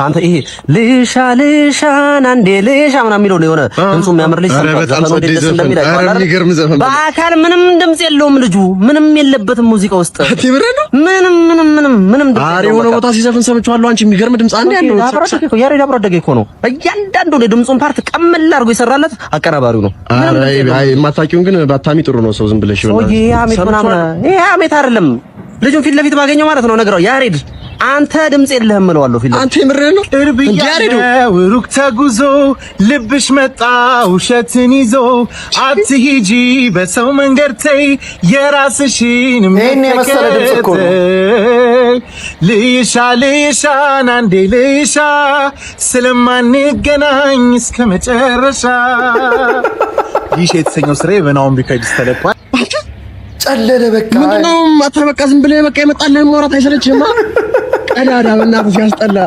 አንተ ይሄ ልሻን አንዴ ልሻ ምናምን የሚለው ነው የሆነ ድምፁ የሚያምር ልጅ በአካል ምንም ድምፅ የለውም ልጁ ምንም የለበትም ሙዚቃ ውስጥ ምንም አሪ የሆነ ቦታ ሲዘፍን ሰምቼዋለሁ። አንቺ የሚገርም ድምፅ አንዴ ያለው ያሬድ አብሮ አደገ እኮ ነው። እያንዳንዱ የድምፁን ፓርት ቀምል አድርጎ የሰራለት አቀናባሪው ነው። አይ የማታውቂውን ግን ባታሚ ጥሩ ነው። ሰው ዝም ብለሽ ይሆናል። ይሄ አሜት አይደለም ልጁን ፊት ለፊት ባገኘው ማለት ነው ነግረው ያሬድ አንተ ድምጽ የለህም እለዋለሁ። ፊት አንተ ምረህ ነው ያሬድ ሩቅ ተጉዞ ልብሽ መጣ ውሸትን ይዞ አትሂጂ በሰው መንገድ ተይ የራስሽን መከተል ልይሻን አንዴ ልይሻ ስለማንገናኝ እስከ መጨረሻ ይሽ የተሰኘው ስሬ በናውም ቢካይድስ ተለቋል። ጨለለ በቃ ምንድነው ማታ በቃ ዝም ብለህ በቃ ይመጣልህ ማውራት አይሰለችህም? ቀዳዳ በእናትህ ሲያስጠላ